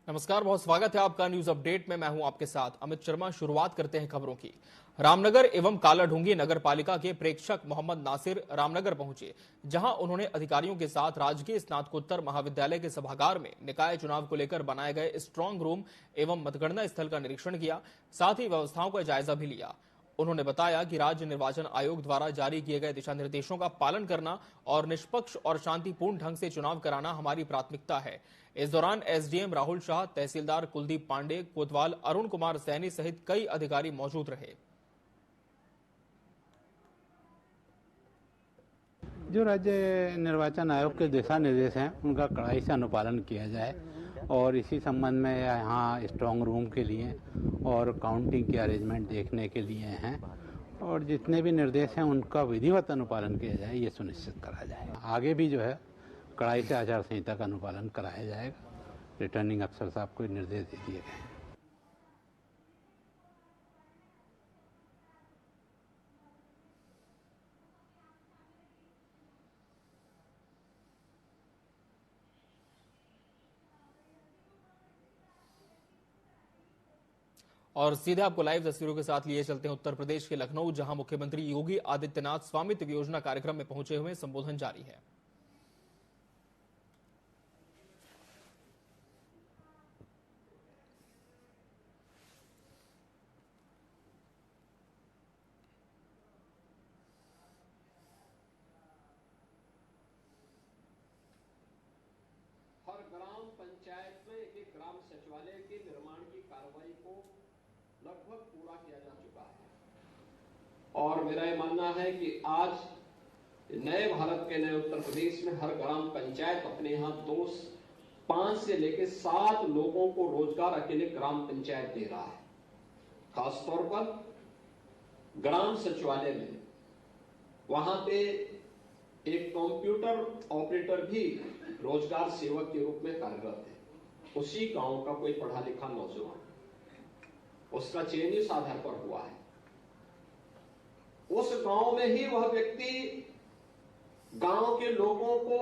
नमस्कार, बहुत स्वागत है आपका न्यूज अपडेट में। मैं हूं आपके साथ अमित शर्मा। शुरुआत करते हैं खबरों की। रामनगर एवं कालाढूंगी नगर पालिका के प्रेक्षक मोहम्मद नासिर रामनगर पहुंचे, जहां उन्होंने अधिकारियों के साथ राजकीय स्नातकोत्तर महाविद्यालय के सभागार में निकाय चुनाव को लेकर बनाए गए स्ट्रांग रूम एवं मतगणना स्थल का निरीक्षण किया, साथ ही व्यवस्थाओं का जायजा भी लिया। उन्होंने बताया कि राज्य निर्वाचन आयोग द्वारा जारी किए गए दिशा निर्देशों का पालन करना और निष्पक्ष और शांतिपूर्ण ढंग से चुनाव कराना हमारी प्राथमिकता है। इस दौरान एसडीएम राहुल शाह, तहसीलदार कुलदीप पांडे, कोतवाल अरुण कुमार सैनी सहित कई अधिकारी मौजूद रहे। जो राज्य निर्वाचन आयोग के दिशा निर्देश हैं उनका कड़ाई से अनुपालन किया जाए और इसी संबंध में यहाँ स्ट्रांग रूम के लिए और काउंटिंग के अरेंजमेंट देखने के लिए हैं और जितने भी निर्देश हैं उनका विधिवत अनुपालन किया जाए, ये सुनिश्चित करा जाए। आगे भी जो है कड़ाई से आचार संहिता का अनुपालन कराया जाएगा। रिटर्निंग अफसर साहब को निर्देश दे दिए गए हैं। और सीधे आपको लाइव तस्वीरों के साथ लिए चलते हैं उत्तर प्रदेश के लखनऊ, जहां मुख्यमंत्री योगी आदित्यनाथ स्वामित्व योजना कार्यक्रम में पहुंचे हुए संबोधन जारी है। हर ग्राम पंचायत में एक ग्राम सचिवालय के निर्माण की कार्रवाई को लगभग पूरा किया जा चुका है और मेरा यह मानना है कि आज नए भारत के नए उत्तर प्रदेश में हर ग्राम पंचायत अपने यहां 5 से लेकर 7 लोगों को रोजगार अकेले ग्राम पंचायत दे रहा है। खासतौर पर ग्राम सचिवालय में वहां पे एक कंप्यूटर ऑपरेटर भी रोजगार सेवक के रूप में कार्यरत है। उसी गांव का कोई पढ़ा लिखा नौजवान, उसका चयन इस आधार पर हुआ है। उस गांव में ही वह व्यक्ति गांव के लोगों को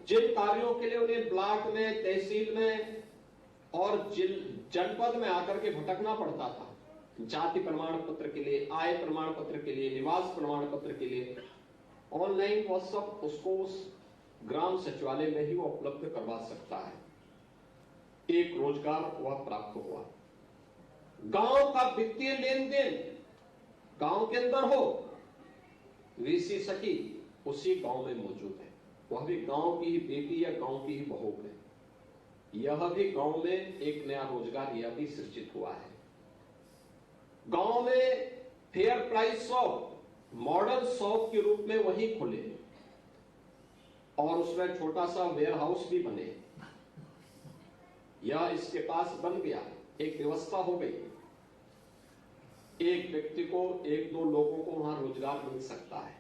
जिन कार्यों के लिए उन्हें ब्लॉक में, तहसील में और जनपद में आकर के भटकना पड़ता था, जाति प्रमाण पत्र के लिए, आय प्रमाण पत्र के लिए, निवास प्रमाण पत्र के लिए, ऑनलाइन वह सब उसको उस ग्राम सचिवालय में ही वो उपलब्ध करवा सकता है। एक रोजगार वह प्राप्त हुआ। गांव का वित्तीय लेन देन गांव के अंदर हो, वीसी सखी उसी गांव में मौजूद है। वह भी गांव की ही बेटी या गांव की ही बहू है। यह भी गांव में एक नया रोजगार यह भी सृजित हुआ है। गांव में fair price shop, model shop के रूप में वही खुले और उसमें छोटा सा वेयर हाउस भी बने। यह इसके पास बन गया, एक व्यवस्था हो गई। एक व्यक्ति को, 1-2 लोगों को वहां रोजगार मिल सकता है।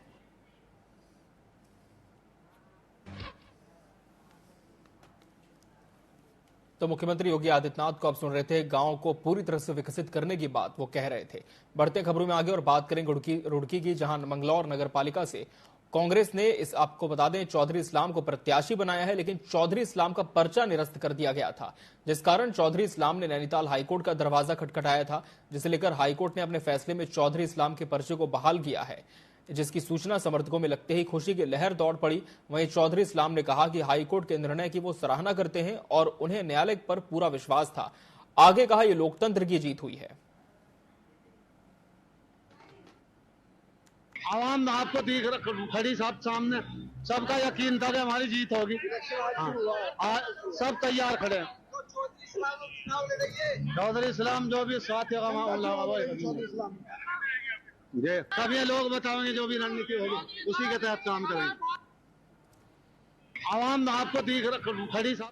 तो मुख्यमंत्री योगी आदित्यनाथ को आप सुन रहे थे। गांव को पूरी तरह से विकसित करने की बात वो कह रहे थे। बढ़ते खबरों में आगे और बात करेंगे रुड़की की, जहां मंगलौर नगर पालिका से कांग्रेस ने आपको बता दें चौधरी इस्लाम को प्रत्याशी बनाया है, लेकिन चौधरी इस्लाम का पर्चा निरस्त कर दिया गया था, जिस कारण चौधरी इस्लाम ने नैनीताल हाईकोर्ट का दरवाजा खटखटाया था, जिसे लेकर हाईकोर्ट ने अपने फैसले में चौधरी इस्लाम के पर्चे को बहाल किया है, जिसकी सूचना समर्थकों में लगते ही खुशी की लहर दौड़ पड़ी। वहीं चौधरी इस्लाम ने कहा कि हाईकोर्ट के निर्णय की वो सराहना करते हैं और उन्हें न्यायालय पर पूरा विश्वास था। आगे कहा, यह लोकतंत्र की जीत हुई है। आवाम आपको दिख खड़ी साहब सामने, सबका यकीन था कि हमारी जीत होगी। सब तैयार खड़े हैं। चौधरी इस्लाम जो भी साथ सब ये लोग बताएंगे, जो भी रणनीति होगी उसी के तहत काम करेंगे। आवाम आपको दिख खड़ी साहब।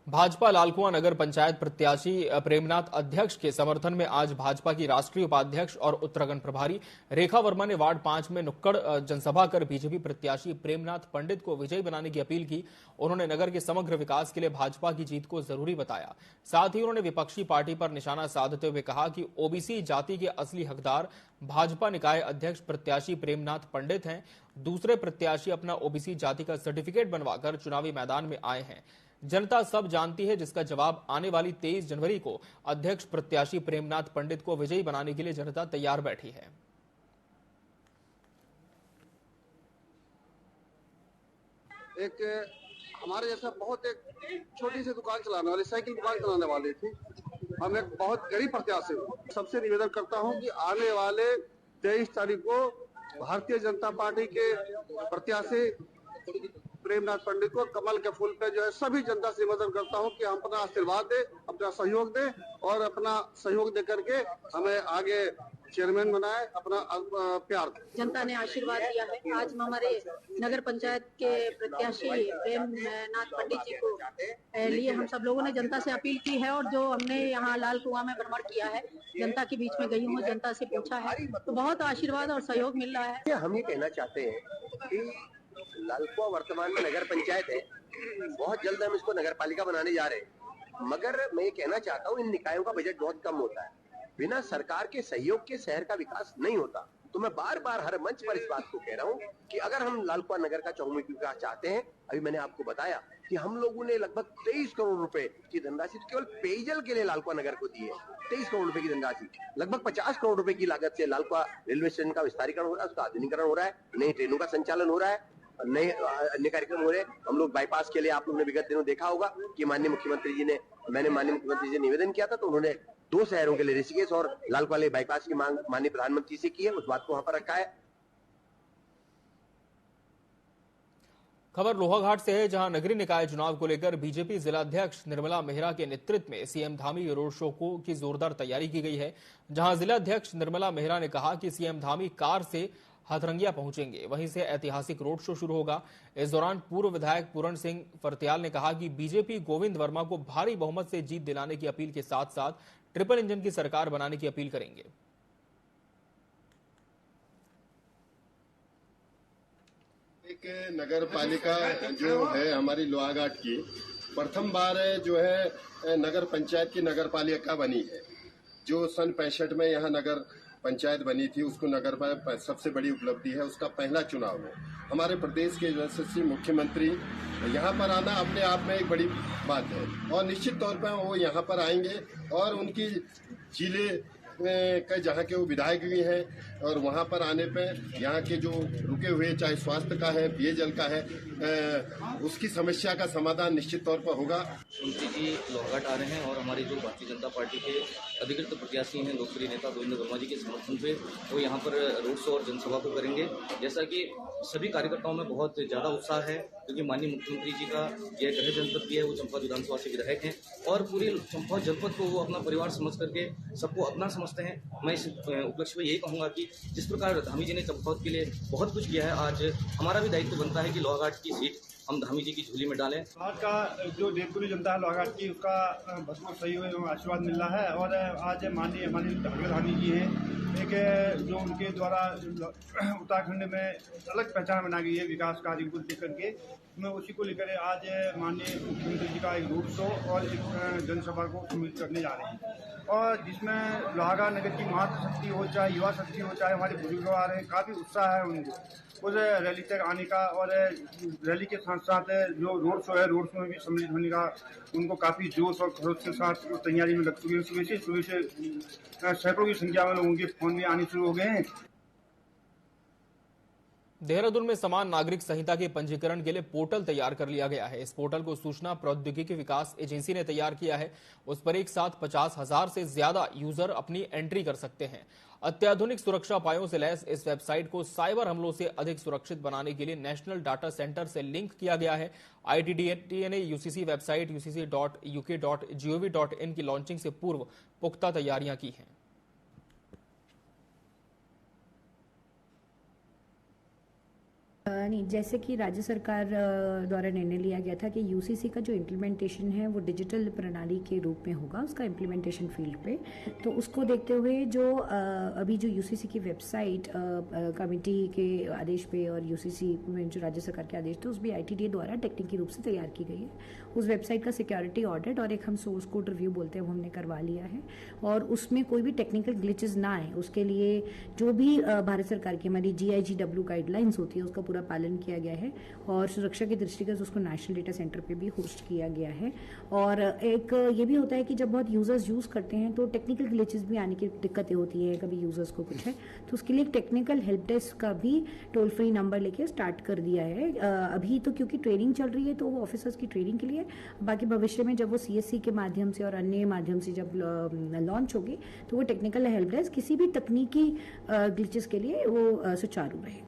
भाजपा लालकुआं नगर पंचायत प्रत्याशी प्रेमनाथ अध्यक्ष के समर्थन में आज भाजपा की राष्ट्रीय उपाध्यक्ष और उत्तराखंड प्रभारी रेखा वर्मा ने वार्ड 5 में नुक्कड़ जनसभा कर बीजेपी प्रत्याशी प्रेमनाथ पंडित को विजयी बनाने की अपील की। उन्होंने नगर के समग्र विकास के लिए भाजपा की जीत को जरूरी बताया। साथ ही उन्होंने विपक्षी पार्टी पर निशाना साधते हुए कहा कि ओबीसी जाति के असली हकदार भाजपा निकाय अध्यक्ष प्रत्याशी प्रेमनाथ पंडित हैं। दूसरे प्रत्याशी अपना ओबीसी जाति का सर्टिफिकेट बनवाकर चुनावी मैदान में आए हैं। जनता सब जानती है, जिसका जवाब आने वाली 23 जनवरी को अध्यक्ष प्रत्याशी प्रेमनाथ पंडित को विजयी बनाने के लिए जनता तैयार बैठी है। एक हमारे जैसा बहुत एक छोटी सी दुकान चलाने वाले, साइकिल दुकान चलाने वाले थे। हम एक बहुत गरीब प्रत्याशी हूँ। सबसे निवेदन करता हूँ कि आने वाले 23 तारीख को भारतीय जनता पार्टी के प्रत्याशी प्रेमनाथ पंडित को कमल के फूल पे जो है सभी जनता से निवेदन करता हूँ कि हम अपना आशीर्वाद दें, अपना सहयोग दें और अपना सहयोग दे करके हमें आगे चेयरमैन बनाए, अपना प्यार दें। जनता ने आशीर्वाद दिया है। आज हमारे नगर पंचायत के प्रत्याशी प्रेमनाथ पंडित जी को लिए हम सब लोगों ने जनता से अपील की है और जो हमने यहाँ लाल कुआं में भ्रमण किया है, जनता के बीच में गई हूँ, जनता से पूछा है तो बहुत आशीर्वाद और सहयोग मिल रहा है। हम ये कहना चाहते हैं कि लालकुआं वर्तमान में नगर पंचायत है, बहुत जल्द हम इसको नगर पालिका बनाने जा रहे हैं, मगर मैं ये कहना चाहता हूँ इन निकायों का बजट बहुत कम होता है। बिना सरकार के सहयोग के शहर का विकास नहीं होता। तो मैं बार बार हर मंच पर इस बात को कह रहा हूँ कि अगर हम लालकुआं नगर का चहुमुखी विकास चाहते हैं, अभी मैंने आपको बताया कि हम लोगों ने लगभग 23 करोड़ रुपए की धनराशि केवल पेयजल के लिए लालकुआं नगर को दी है। 23 करोड़ रुपए की धनराशि, लगभग 50 करोड़ रुपए की लागत से लालकुआं रेलवे स्टेशन का विस्तारीकरण हो रहा है, उसका आधुनिकीकरण हो रहा है, नई ट्रेनों का संचालन हो रहा है, नए अन्य कार्यक्रम हो रहे हैं। हम लोग बाईपास के लिए आप लोगों ने विगत दिनों देखा होगा कि मैंने माननीय मुख्यमंत्री जी ने निवेदन किया था, तो उन्होंने 2 शहरों के लिए ऋषिकेश और लालकुआं बाईपास की मांग माननीय प्रधानमंत्री से की है, उस बात को वहां पर रखा है। खबर लोहाघाट से है, जहां नगरीय निकाय चुनाव को लेकर बीजेपी जिलाध्यक्ष निर्मला मेहरा के नेतृत्व में सीएम धामी रोड शो की जोरदार तैयारी की गई है। जहां जिलाध्यक्ष निर्मला मेहरा ने कहा कि सीएम धामी कार से हथरंगिया पहुंचेंगे, वहीं से ऐतिहासिक रोड शो शुरू होगा। इस दौरान पूर्व विधायक पूरण सिंह फरत्याल ने कहा कि बीजेपी गोविंद वर्मा को भारी बहुमत से जीत दिलाने की अपील के साथ साथ ट्रिपल इंजन की सरकार बनाने की अपील करेंगे। एक नगर पालिका जो है हमारी लोहाघाट की प्रथम बार जो है नगर पंचायत की नगर पालिका बनी है। जो सन 65 में यहाँ नगर पंचायत बनी थी, उसको नगर पर सबसे बड़ी उपलब्धि है, उसका पहला चुनाव है। हमारे प्रदेश के यशस्वी मुख्यमंत्री यहाँ पर आना अपने आप में एक बड़ी बात है और निश्चित तौर पर वो यहाँ पर आएंगे और उनकी जिले का जहाँ के वो विधायक भी हैं और वहाँ पर आने पे यहाँ के जो रुके हुए चाहे स्वास्थ्य का है, पेयजल का है, उसकी समस्या का समाधान निश्चित तौर पर होगा। मुख्यमंत्री जी लोहाघाट आ रहे हैं और हमारी जो भारतीय जनता पार्टी के अधिकृत प्रत्याशी हैं लोकप्रिय नेता गोविंद वर्मा जी के समर्थन पे वो यहाँ पर रोड शो और जनसभा को करेंगे। जैसा कि सभी कार्यकर्ताओं में बहुत ज़्यादा उत्साह है क्योंकि माननीय मुख्यमंत्री जी का यह गृह जनपद भी है, वो चंपा विधानसभा से विधायक हैं और पूरे चंपा जनपद को वो अपना परिवार समझ करके सबको अपना समझते हैं। मैं इस उपलक्ष्य में यही कहूँगा कि जिस प्रकार धामी जी ने चंपावत के लिए बहुत कुछ किया है, आज हमारा भी दायित्व बनता है कि लोहाघाट की सीट हम धामी जी की झोली में डालें। आज का जो देवपुरी जनता है लोहाघाट की, उसका भरपूर सहयोग एवं आशीर्वाद मिल रहा है और आज माननीय धामी जी हैं, एक जो उनके द्वारा उत्तराखंड में अलग पहचान बनाई गई है विकास कार्य को लेकर के, मैं उसी को लेकर आज माननीय मुख्यमंत्री जी का एक रोड शो और एक जनसभा को सम्मिलित करने जा रहे हैं और जिसमें लोहाघाट नगर की मातृशक्ति हो, चाहे युवा शक्ति हो, चाहे हमारे बुजुर्ग आ रहे हैं, काफ़ी उत्साह है उनको उस रैली तक आने का और रैली के साथ साथ जो रोड शो है, रोड शो में भी सम्मिलित होने का उनको काफ़ी जोश और खरोश के साथ तैयारी में लग चुके हैं। सुबह से सैकड़ों की संख्या में लोगों के फोन भी आने शुरू हो गए हैं। देहरादून में समान नागरिक संहिता के पंजीकरण के लिए पोर्टल तैयार कर लिया गया है। इस पोर्टल को सूचना प्रौद्योगिकी विकास एजेंसी ने तैयार किया है। उस पर एक साथ 50,000 से ज्यादा यूजर अपनी एंट्री कर सकते हैं। अत्याधुनिक सुरक्षा उपायों से लैस इस वेबसाइट को साइबर हमलों से अधिक सुरक्षित बनाने के लिए नेशनल डाटा सेंटर से लिंक किया गया है। ITDA ने यूसीसी वेबसाइट ucc.uk.gov.in की लॉन्चिंग से पूर्व पुख्ता तैयारियां की हैं। नहीं, जैसे कि राज्य सरकार द्वारा निर्णय लिया गया था कि यूसीसी का जो इम्प्लीमेंटेशन है वो डिजिटल प्रणाली के रूप में होगा, उसका इम्प्लीमेंटेशन फील्ड पे, तो उसको देखते हुए जो अभी जो यूसीसी की वेबसाइट कमेटी के आदेश पे और यूसीसी में जो राज्य सरकार के आदेश थे उस भी ITDA द्वारा टेक्निकी रूप से तैयार की गई है उस वेबसाइट का सिक्योरिटी ऑडिट और एक हम सोर्स कोड रिव्यू बोलते हैं वो हमने करवा लिया है, और उसमें कोई भी टेक्निकल ग्लिचेस ना आए उसके लिए जो भी भारत सरकार की हमारी GIGW गाइडलाइंस होती है उसका पूरा पालन किया गया है, और सुरक्षा के दृष्टिगत उसको नेशनल डेटा सेंटर पे भी होस्ट किया गया है। और एक ये भी होता है कि जब बहुत यूजर्स यूज करते हैं तो टेक्निकल ग्लिचेस भी आने की दिक्कतें होती है, कभी यूजर्स को कुछ है तो उसके लिए एक टेक्निकल हेल्प डेस्क का भी टोल फ्री नंबर लेके स्टार्ट कर दिया है। अभी तो क्योंकि ट्रेनिंग चल रही है तो वो ऑफिसर्स की ट्रेनिंग के लिए, बाकी भविष्य में जब वो CSC के माध्यम से और अन्य माध्यम से जब लॉन्च होगी तो वो टेक्निकल हेल्प डेस्क किसी भी तकनीकी ग्लिचेस के लिए वो सुचारू रहे।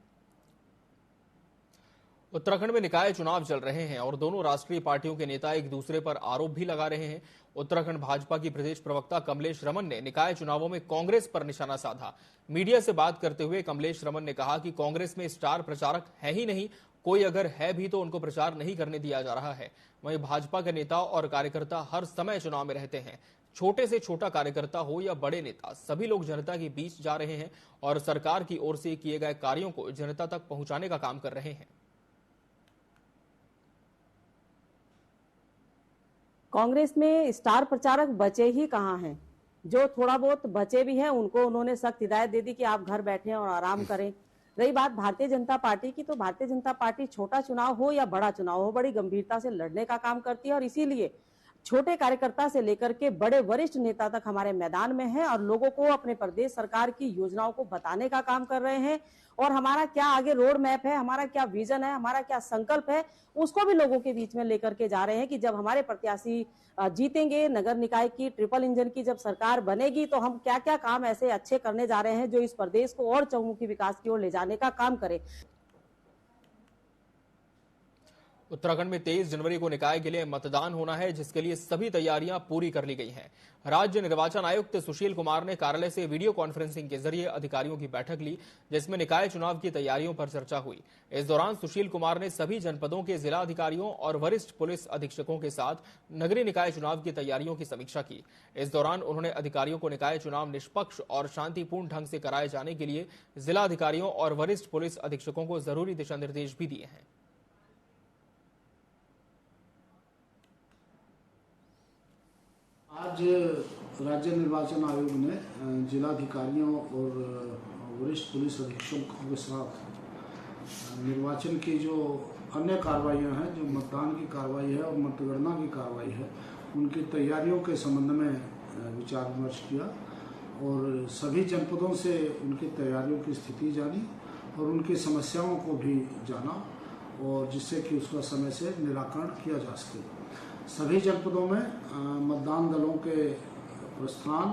उत्तराखंड में निकाय चुनाव चल रहे हैं और दोनों राष्ट्रीय पार्टियों के नेता एक दूसरे पर आरोप भी लगा रहे हैं। उत्तराखंड भाजपा की प्रदेश प्रवक्ता कमलेश रमन ने निकाय चुनावों में कांग्रेस पर निशाना साधा। मीडिया से बात करते हुए कमलेश रमन ने कहा कि कांग्रेस में स्टार प्रचारक है ही नहीं, कोई अगर है भी तो उनको प्रचार नहीं करने दिया जा रहा है। वहीं भाजपा के नेता और कार्यकर्ता हर समय चुनाव में रहते हैं। छोटे से छोटा कार्यकर्ता हो या बड़े नेता, सभी लोग जनता के बीच जा रहे हैं और सरकार की ओर से किए गए कार्यों को जनता तक पहुंचाने का काम कर रहे हैं। कांग्रेस में स्टार प्रचारक बचे ही कहाँ हैं। जो थोड़ा बहुत बचे भी हैं उनको उन्होंने सख्त हिदायत दे दी कि आप घर बैठे और आराम करें। रही बात भारतीय जनता पार्टी की, तो भारतीय जनता पार्टी छोटा चुनाव हो या बड़ा चुनाव हो बड़ी गंभीरता से लड़ने का काम करती है, और इसीलिए छोटे कार्यकर्ता से लेकर के बड़े वरिष्ठ नेता तक हमारे मैदान में हैं और लोगों को अपने प्रदेश सरकार की योजनाओं को बताने का काम कर रहे हैं। और हमारा क्या आगे रोड मैप है, हमारा क्या विजन है, हमारा क्या संकल्प है, उसको भी लोगों के बीच में लेकर के जा रहे हैं कि जब हमारे प्रत्याशी जीतेंगे, नगर निकाय की ट्रिपल इंजन की जब सरकार बनेगी तो हम क्या क्या काम ऐसे अच्छे करने जा रहे हैं जो इस प्रदेश को और चहुमुखी विकास की ओर ले जाने का काम करे। उत्तराखंड में 23 जनवरी को निकाय के लिए मतदान होना है, जिसके लिए सभी तैयारियां पूरी कर ली गई हैं। राज्य निर्वाचन आयुक्त सुशील कुमार ने कार्यालय से वीडियो कॉन्फ्रेंसिंग के जरिए अधिकारियों की बैठक ली, जिसमें निकाय चुनाव की तैयारियों पर चर्चा हुई। इस दौरान सुशील कुमार ने सभी जनपदों के जिला अधिकारियों और वरिष्ठ पुलिस अधीक्षकों के साथ नगरीय निकाय चुनाव की तैयारियों की समीक्षा की। इस दौरान उन्होंने अधिकारियों को निकाय चुनाव निष्पक्ष और शांतिपूर्ण ढंग से कराए जाने के लिए जिला अधिकारियों और वरिष्ठ पुलिस अधीक्षकों को जरूरी दिशा निर्देश भी दिए हैं। आज राज्य निर्वाचन आयोग ने जिलाधिकारियों और वरिष्ठ पुलिस अधीक्षकों के साथ निर्वाचन की जो अन्य कार्रवाइयां हैं, जो मतदान की कार्रवाई है और मतगणना की कार्रवाई है, उनकी तैयारियों के संबंध में विचार विमर्श किया और सभी जनपदों से उनकी तैयारियों की स्थिति जानी और उनकी समस्याओं को भी जाना, और जिससे कि उसका समय से निराकरण किया जा सके। सभी जनपदों में मतदान दलों के प्रस्थान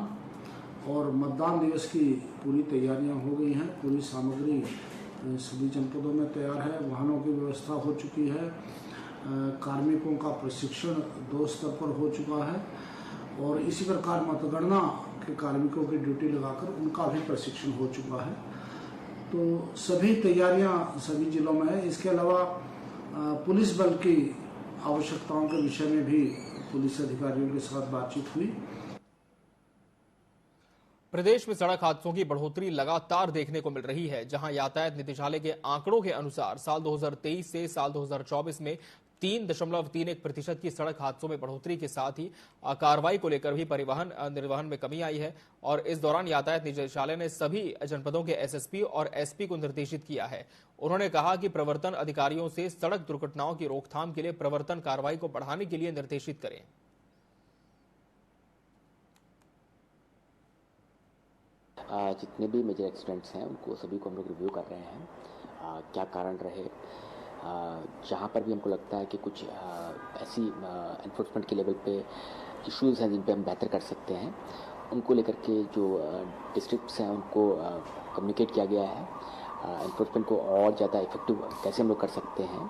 और मतदान दिवस की पूरी तैयारियां हो गई हैं। पूरी सामग्री सभी जनपदों में तैयार है। वाहनों की व्यवस्था हो चुकी है। कार्मिकों का प्रशिक्षण 2 स्तर पर हो चुका है और इसी प्रकार मतगणना के कार्मिकों की ड्यूटी लगाकर उनका भी प्रशिक्षण हो चुका है। तो सभी तैयारियां सभी जिलों में है। इसके अलावा पुलिस बल की आवश्यकताओं के विषय में भी पुलिस अधिकारियों के साथ बातचीत हुई। प्रदेश में सड़क हादसों की बढ़ोतरी लगातार देखने को मिल रही है, जहां यातायात निदेशालय के आंकड़ों के अनुसार साल 2023 से साल 2024 में 3.31% की सड़क हादसों में बढ़ोतरी के साथ ही कार्रवाई को लेकर भी परिवहन निर्वहन में कमी आई है। और इस दौरान यातायात निदेशालय ने सभी जनपदों के SSP और SP को निर्देशित किया है। उन्होंने कहा कि प्रवर्तन अधिकारियों से सड़क दुर्घटनाओं की रोकथाम के लिए प्रवर्तन कार्रवाई को बढ़ाने के लिए निर्देशित करें। जितने भी मेजर एक्सीडेंट्स हैं उनको सभी को हम लोग रिव्यू कर रहे हैं, क्या कारण रहे। जहाँ पर भी हमको लगता है कि कुछ ऐसी एनफोर्समेंट के लेवल पे इश्यूज हैं जिन पे हम बेहतर कर सकते हैं, उनको लेकर के जो डिस्ट्रिक्ट्स हैं उनको कम्युनिकेट किया गया है। एनफोर्समेंट को और ज़्यादा इफेक्टिव कैसे हम लोग कर सकते हैं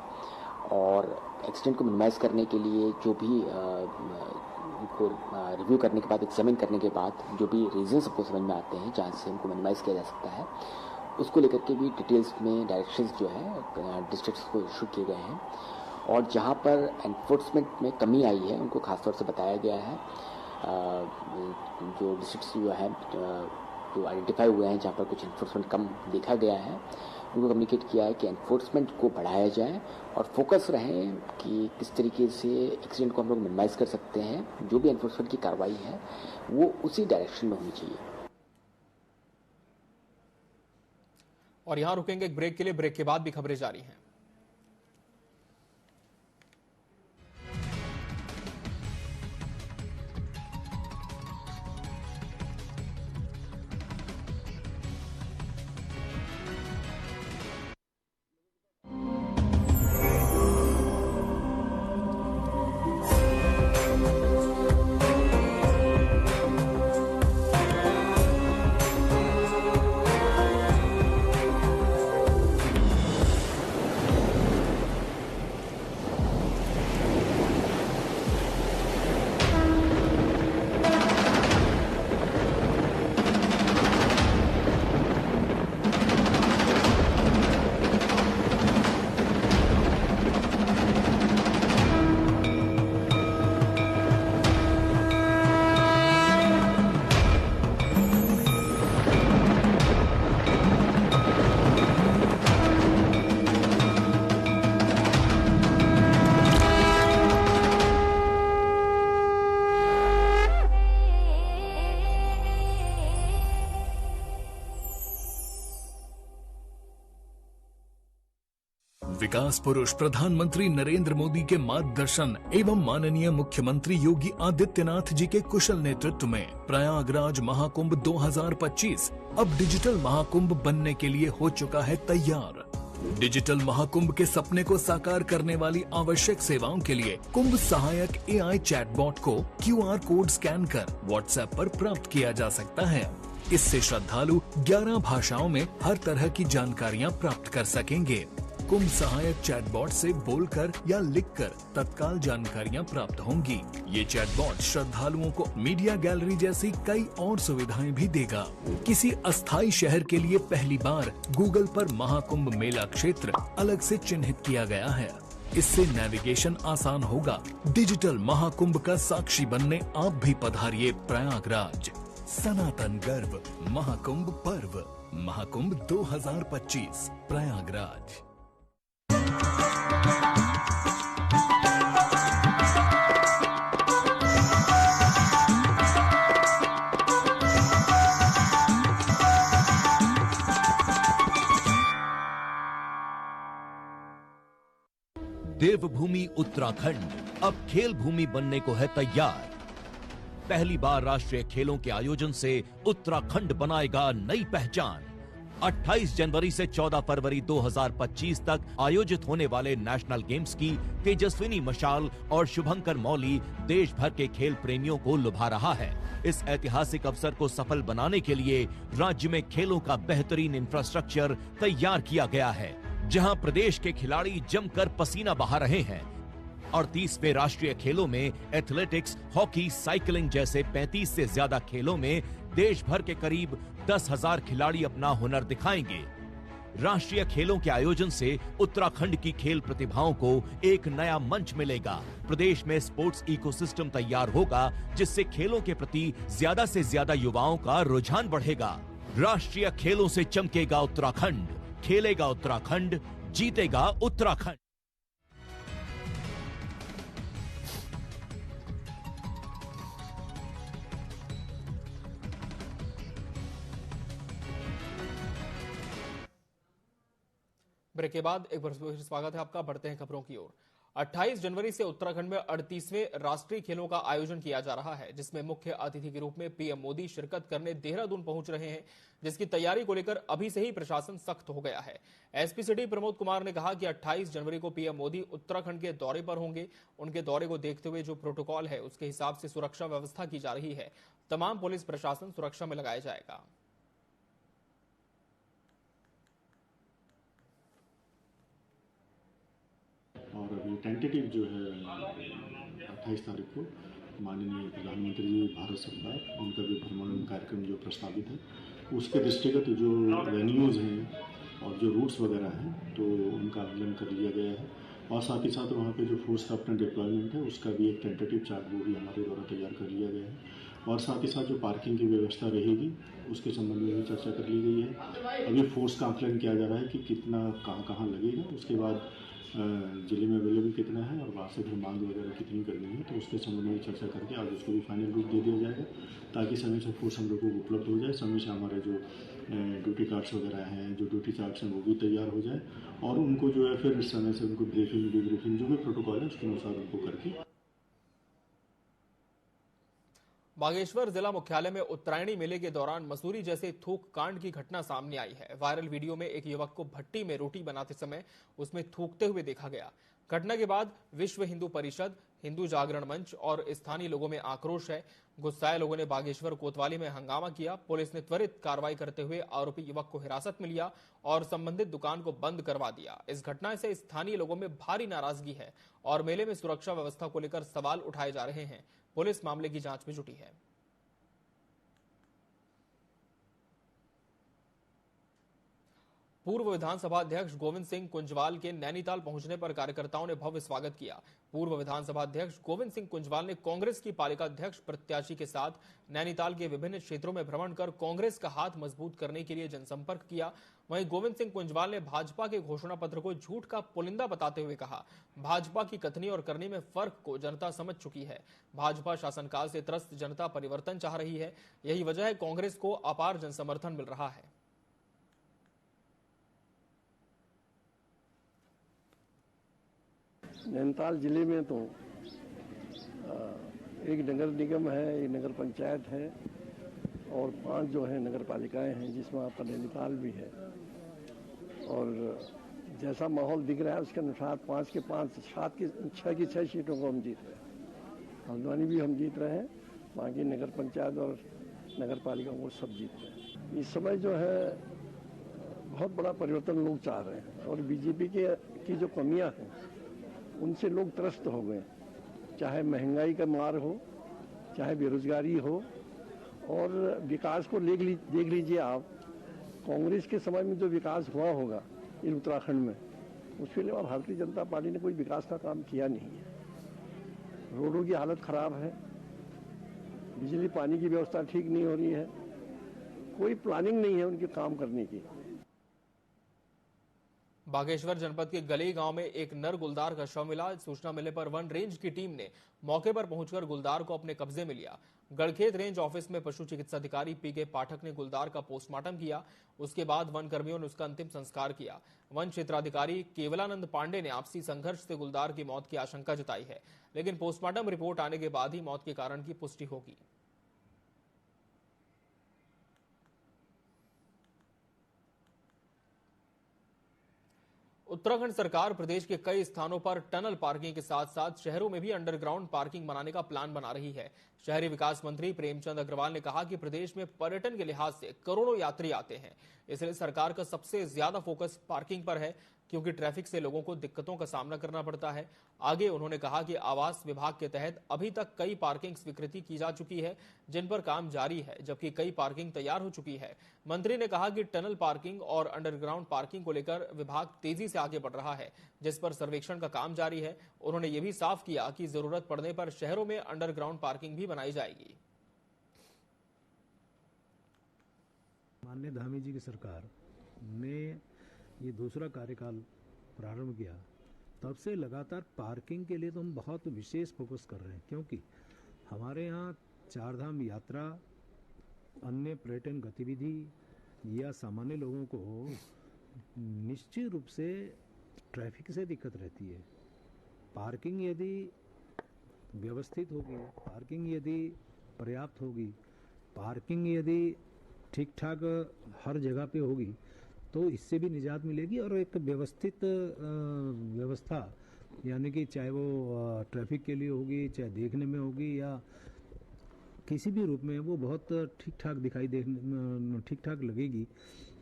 और एक्सीडेंट को मिनिमाइज़ करने के लिए जो भी उनको रिव्यू करने के बाद, एग्जामिन करने के बाद जो भी रीजंस आपको समझ में आते हैं जहाँ से उनको मिनिमाइज़ किया जा सकता है, उसको लेकर के भी डिटेल्स में डायरेक्शंस जो है डिस्ट्रिक्ट्स को इशू किए गए हैं। और जहाँ पर एनफोर्समेंट में कमी आई है उनको खासतौर से बताया गया है। जो डिस्ट्रिक्ट्स जो है जो आइडेंटिफाई हुए हैं, जहाँ पर कुछ इन्फोर्समेंट कम देखा गया है, उनको कम्युनिकेट किया है कि एनफोर्समेंट को बढ़ाया जाए और फोकस रहें कि किस तरीके से एक्सीडेंट को हम लोग मिनिमाइज कर सकते हैं। जो भी एनफोर्समेंट की कार्रवाई है वो उसी डायरेक्शन में होनी चाहिए। और यहां रुकेंगे एक ब्रेक के लिए। ब्रेक के बाद भी खबरें जारी हैं। विकास पुरुष प्रधानमंत्री नरेंद्र मोदी के मार्गदर्शन एवं माननीय मुख्यमंत्री योगी आदित्यनाथ जी के कुशल नेतृत्व में प्रयागराज महाकुंभ 2025 अब डिजिटल महाकुंभ बनने के लिए हो चुका है तैयार। डिजिटल महाकुंभ के सपने को साकार करने वाली आवश्यक सेवाओं के लिए कुंभ सहायक AI चैटबॉट को QR कोड स्कैन कर WhatsApp पर प्राप्त किया जा सकता है। इससे श्रद्धालु 11 भाषाओं में हर तरह की जानकारियां प्राप्त कर सकेंगे। कुंभ सहायक चैटबॉट से बोलकर या लिखकर तत्काल जानकारियां प्राप्त होंगी। ये चैटबॉट श्रद्धालुओं को मीडिया गैलरी जैसी कई और सुविधाएं भी देगा। किसी अस्थायी शहर के लिए पहली बार गूगल पर महाकुंभ मेला क्षेत्र अलग से चिन्हित किया गया है। इससे नेविगेशन आसान होगा। डिजिटल महाकुंभ का साक्षी बनने आप भी पधारिए प्रयागराज। सनातन गर्व महाकुंभ पर्व, महाकुंभ 2025 प्रयागराज। देवभूमि उत्तराखंड अब खेल भूमि बनने को है तैयार। पहली बार राष्ट्रीय खेलों के आयोजन से उत्तराखंड बनाएगा नई पहचान। 28 जनवरी से 14 फरवरी 2025 तक आयोजित होने वाले नेशनल गेम्स की तेजस्विनी मशाल और शुभंकर मौली देश भर के खेल प्रेमियों को लुभा रहा है। इस ऐतिहासिक अवसर को सफल बनाने के लिए राज्य में खेलों का बेहतरीन इंफ्रास्ट्रक्चर तैयार किया गया है, जहां प्रदेश के खिलाड़ी जमकर पसीना बहा रहे हैं। 38वें राष्ट्रीय खेलों में एथलेटिक्स, हॉकी, साइकिलिंग जैसे 35 से ज्यादा खेलों में देश भर के करीब 10,000 खिलाड़ी अपना हुनर दिखाएंगे। राष्ट्रीय खेलों के आयोजन से उत्तराखंड की खेल प्रतिभाओं को एक नया मंच मिलेगा। प्रदेश में स्पोर्ट्स इकोसिस्टम तैयार होगा, जिससे खेलों के प्रति ज्यादा से ज्यादा युवाओं का रुझान बढ़ेगा। राष्ट्रीय खेलों से चमकेगा उत्तराखंड, खेलेगा उत्तराखंड, जीतेगा उत्तराखंड। ब्रेक के बाद एक बार स्वागत है आपका। बढ़ते हैं खबरों की ओर। 28 जनवरी से उत्तराखंड में 38वें राष्ट्रीय खेलों का आयोजन किया जा रहा है, जिसमें मुख्य अतिथि के रूप में पीएम मोदी शिरकत करने देहरादून पहुंच रहे हैं, जिसकी तैयारी को लेकर अभी से ही प्रशासन सख्त हो गया है। एसपी सिटी प्रमोद कुमार ने कहा कि 28 जनवरी को पीएम मोदी उत्तराखंड के दौरे पर होंगे। उनके दौरे को देखते हुए जो प्रोटोकॉल है उसके हिसाब से सुरक्षा व्यवस्था की जा रही है। तमाम पुलिस प्रशासन सुरक्षा में लगाया जाएगा। और अभी टेंटेटिव जो है 28 तारीख को माननीय प्रधानमंत्री जी, भारत सरकार, उनका भी भ्रमण कार्यक्रम जो प्रस्तावित है, उसके दृष्टिगत जो वेन्यूज़ हैं और जो रूट्स वगैरह हैं, तो उनका आकलन कर लिया गया है। और साथ ही साथ वहाँ पे जो फोर्स का अपना डिप्लॉयमेंट है, उसका भी एक टेंटेटिव चार्ट वो भी हमारे द्वारा तैयार कर लिया गया है। और साथ ही साथ जो पार्किंग की व्यवस्था रहेगी उसके संबंध में भी चर्चा कर ली गई है। अभी फोर्स का आकलन किया जा रहा है कि कितना कहाँ लगेगा, उसके बाद जिले में अवेलेबल कितना है और वहाँ से फिर मांग वगैरह कितनी करनी है, तो उसके संबंध में चर्चा करके आज उसको भी फाइनल रूप दे दिया जाएगा ताकि समय से फोर्स हम लोगों को उपलब्ध हो जाए, समय से हमारे जो ड्यूटी कार्ड्स वगैरह हैं, जो ड्यूटी चार्ट्स हैं वो भी तैयार हो जाए और उनको जो है फिर समय से उनको ब्रीफिंग डिब्रीफिंग जो भी प्रोटोकॉल है उसके अनुसार उनको करके। बागेश्वर जिला मुख्यालय में उत्तरायणी मेले के दौरान मसूरी जैसे थूक कांड की घटना सामने आई है। वायरल वीडियो में एक युवक को भट्टी में रोटी बनाते समय उसमें थूकते हुए देखा गया। घटना के बाद विश्व हिंदू परिषद, हिंदू जागरण मंच और स्थानीय लोगों में आक्रोश है। गुस्साए लोगों ने बागेश्वर कोतवाली में हंगामा किया। पुलिस ने त्वरित कार्रवाई करते हुए आरोपी युवक को हिरासत में लिया और संबंधित दुकान को बंद करवा दिया। इस घटना से स्थानीय लोगों में भारी नाराजगी है और मेले में सुरक्षा व्यवस्था को लेकर सवाल उठाए जा रहे हैं। पुलिस मामले की जांच में जुटी है। पूर्व विधानसभा अध्यक्ष गोविंद सिंह कुंजवाल के नैनीताल पहुंचने पर कार्यकर्ताओं ने भव्य स्वागत किया। पूर्व विधानसभा अध्यक्ष गोविंद सिंह कुंजवाल ने कांग्रेस की पालिका अध्यक्ष प्रत्याशी के साथ नैनीताल के विभिन्न क्षेत्रों में भ्रमण कर कांग्रेस का हाथ मजबूत करने के लिए जनसंपर्क किया। वहीं गोविंद सिंह कुंजवाल ने भाजपा के घोषणा पत्र को झूठ का पुलिंदा बताते हुए कहा, भाजपा की कथनी और करनी में फर्क को जनता समझ चुकी है। भाजपा शासनकाल से त्रस्त जनता परिवर्तन चाह रही है, यही वजह है कांग्रेस को अपार जनसमर्थन मिल रहा है। नैनीताल जिले में तो एक नगर निगम है, एक नगर पंचायत है और 5 जो है नगर पालिकाएँ हैं, जिसमें आपका नैनीताल भी है। और जैसा माहौल दिख रहा है उसके अनुसार 5 के 5, 7 की 6 की 6 सीटों को हम जीत रहे हैं। हल्द्वानी भी हम जीत रहे हैं, बाकी नगर पंचायत और नगर पालिका वो सब जीत रहे हैं। इस समय जो है बहुत बड़ा परिवर्तन लोग चाह रहे हैं और बीजेपी की जो कमियाँ हैं उनसे लोग त्रस्त हो गए, चाहे महंगाई का मार हो, चाहे बेरोजगारी हो और विकास को देख लीजिए आप। कांग्रेस के समय में जो विकास हुआ होगा इस उत्तराखंड में, उसके अलावा भारतीय जनता पार्टी ने कोई विकास का काम किया नहीं है। रोडों की हालत खराब है, बिजली पानी की व्यवस्था ठीक नहीं हो रही है, कोई प्लानिंग नहीं है उनके काम करने की। बागेश्वर जनपद के गली गांव में एक नर गुलदार का शव मिला। सूचना मिलने पर वन रेंज की टीम ने मौके पर पहुंचकर गुलदार को अपने कब्जे में लिया। गढ़खेत रेंज ऑफिस में पशु चिकित्सा अधिकारी पीके पाठक ने गुलदार का पोस्टमार्टम किया। उसके बाद वन कर्मियों ने उसका अंतिम संस्कार किया। वन क्षेत्राधिकारी केवलानंद पांडे ने आपसी संघर्ष से गुलदार की मौत की आशंका जताई है, लेकिन पोस्टमार्टम रिपोर्ट आने के बाद ही मौत के कारण की पुष्टि होगी। उत्तराखंड सरकार प्रदेश के कई स्थानों पर टनल पार्किंग के साथ साथ शहरों में भी अंडरग्राउंड पार्किंग बनाने का प्लान बना रही है। शहरी विकास मंत्री प्रेमचंद अग्रवाल ने कहा कि प्रदेश में पर्यटन के लिहाज से करोड़ों यात्री आते हैं, इसलिए सरकार का सबसे ज्यादा फोकस पार्किंग पर है, क्योंकि ट्रैफिक से लोगों को दिक्कतों का सामना करना पड़ता है। आगे उन्होंने कहा कि आवास विभाग के तहत अभी तक कई पार्किंग स्वीकृति की जा चुकी है, जिन पर काम जारी है, जबकि कई पार्किंग तैयार हो चुकी है। मंत्री ने कहा कि टनल पार्किंग और अंडरग्राउंड पार्किंग को लेकर विभाग तेजी से आगे बढ़ रहा है, जिस पर सर्वेक्षण का काम जारी है। उन्होंने ये भी साफ किया कि जरूरत पड़ने पर शहरों में अंडरग्राउंड पार्किंग भी बनाई जाएगी। माननीय धामी जी की सरकार ने ये दूसरा कार्यकाल प्रारंभ किया, तब से लगातार पार्किंग के लिए तो हम बहुत विशेष फोकस कर रहे हैं, क्योंकि हमारे यहाँ 4 धाम यात्रा, अन्य पर्यटन गतिविधि या सामान्य लोगों को निश्चित रूप से ट्रैफिक से दिक्कत रहती है। पार्किंग यदि व्यवस्थित होगी, पार्किंग यदि पर्याप्त होगी, पार्किंग यदि ठीक ठाक हर जगह पे होगी, तो इससे भी निजात मिलेगी और एक व्यवस्थित व्यवस्था, यानी कि चाहे वो ट्रैफिक के लिए होगी, चाहे देखने में होगी या किसी भी रूप में, वो बहुत ठीक ठाक लगेगी।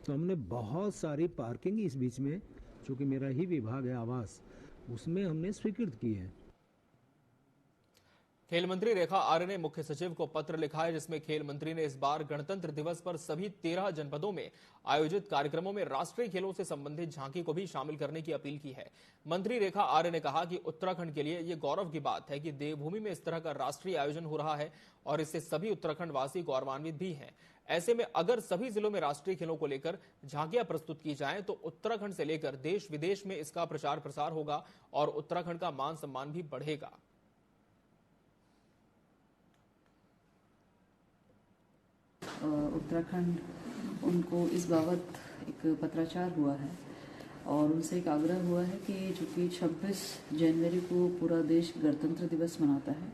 तो हमने बहुत सारी पार्किंग इस बीच में, चूँकि मेरा ही विभाग है आवास, उसमें हमने स्वीकृत की है। खेल मंत्री रेखा आर्य ने मुख्य सचिव को पत्र लिखा है, जिसमें खेल मंत्री ने इस बार गणतंत्र दिवस पर सभी 13 जनपदों में आयोजित कार्यक्रमों में राष्ट्रीय खेलों से संबंधित झांकी को भी शामिल करने की अपील की है। मंत्री रेखा आर्य ने कहा कि उत्तराखंड के लिए ये गौरव की बात है कि देवभूमि में इस तरह का राष्ट्रीय आयोजन हो रहा है और इससे सभी उत्तराखंड वासी गौरवान्वित भी हैं। ऐसे में अगर सभी जिलों में राष्ट्रीय खेलों को लेकर झांकियां प्रस्तुत की जाएं तो उत्तराखंड से लेकर देश विदेश में इसका प्रचार प्रसार होगा और उत्तराखंड का मान सम्मान भी बढ़ेगा। उत्तराखंड उनको इस बाबत एक पत्राचार हुआ है और उनसे एक आग्रह हुआ है कि चूँकि 26 जनवरी को पूरा देश गणतंत्र दिवस मनाता है,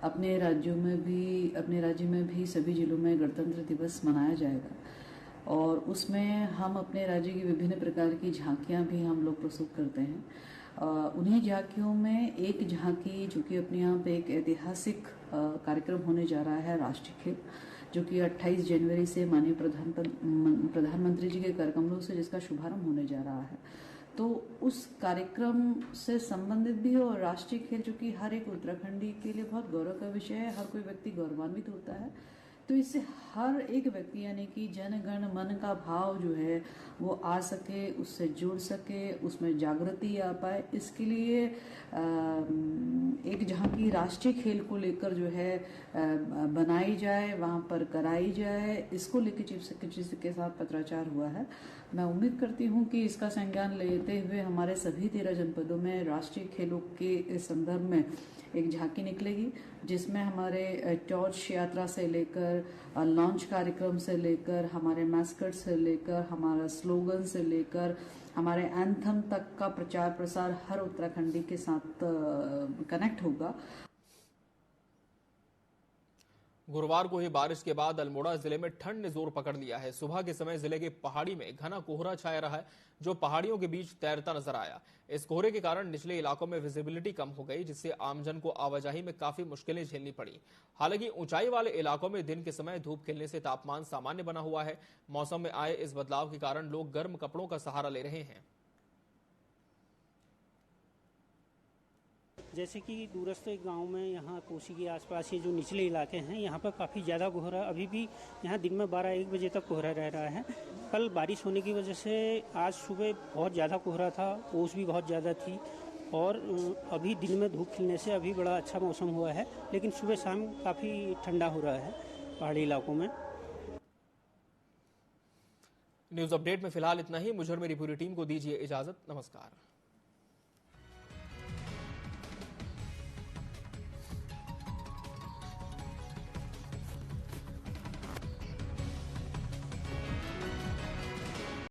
अपने राज्य में भी सभी जिलों में गणतंत्र दिवस मनाया जाएगा और उसमें हम अपने राज्य की विभिन्न प्रकार की झांकियां भी हम लोग प्रस्तुत करते हैं। उन्हीं झांकियों में एक झांकी जो कि अपने यहाँ पे एक ऐतिहासिक कार्यक्रम होने जा रहा है, राष्ट्रीय खेल, जो कि 28 जनवरी से माननीय प्रधानमंत्री जी के कार्यक्रमों से जिसका शुभारंभ होने जा रहा है, तो उस कार्यक्रम से संबंधित भी और राष्ट्रीय खेल जो कि हर एक उत्तराखंडी के लिए बहुत गौरव का विषय है, हर कोई व्यक्ति गौरवान्वित होता है, तो इससे हर एक व्यक्ति यानी कि जन गण मन का भाव जो है वो आ सके, उससे जुड़ सके, उसमें जागृति आ पाए, इसके लिए एक जहाँ की राष्ट्रीय खेल को लेकर जो है बनाई जाए, वहाँ पर कराई जाए, इसको लेकर चीफ सेक्रेटरी के साथ पत्राचार हुआ है। मैं उम्मीद करती हूँ कि इसका संज्ञान लेते हुए हमारे सभी 13 जनपदों में राष्ट्रीय खेलों के संदर्भ में एक झांकी निकलेगी, जिसमें हमारे टॉर्च यात्रा से लेकर लॉन्च कार्यक्रम से लेकर हमारे मैस्कट से लेकर हमारा स्लोगन से लेकर हमारे एंथम तक का प्रचार प्रसार हर उत्तराखंडी के साथ कनेक्ट होगा। गुरुवार को ही बारिश के बाद अल्मोड़ा जिले में ठंड ने जोर पकड़ लिया है। सुबह के समय जिले के पहाड़ी में घना कोहरा छाया रहा है, जो पहाड़ियों के बीच तैरता नजर आया। इस कोहरे के कारण निचले इलाकों में विजिबिलिटी कम हो गई, जिससे आमजन को आवाजाही में काफी मुश्किलें झेलनी पड़ी। हालांकि ऊंचाई वाले इलाकों में दिन के समय धूप खिलने से तापमान सामान्य बना हुआ है। मौसम में आए इस बदलाव के कारण लोग गर्म कपड़ों का सहारा ले रहे हैं। जैसे कि दूरस्थ गांव में यहाँ कोसी के आसपास ये जो निचले इलाके हैं, यहाँ पर काफ़ी ज़्यादा कोहरा अभी भी यहाँ दिन में 12-1 बजे तक कोहरा रह रहा है। कल बारिश होने की वजह से आज सुबह बहुत ज़्यादा कोहरा था, ओस भी बहुत ज़्यादा थी और अभी दिन में धूप खिलने से अभी बड़ा अच्छा मौसम हुआ है, लेकिन सुबह शाम काफ़ी ठंडा हो रहा है पहाड़ी इलाकों में। न्यूज़ अपडेट में फिलहाल इतना ही। मुझे और मेरी पूरी टीम को दीजिए इजाज़त। नमस्कार।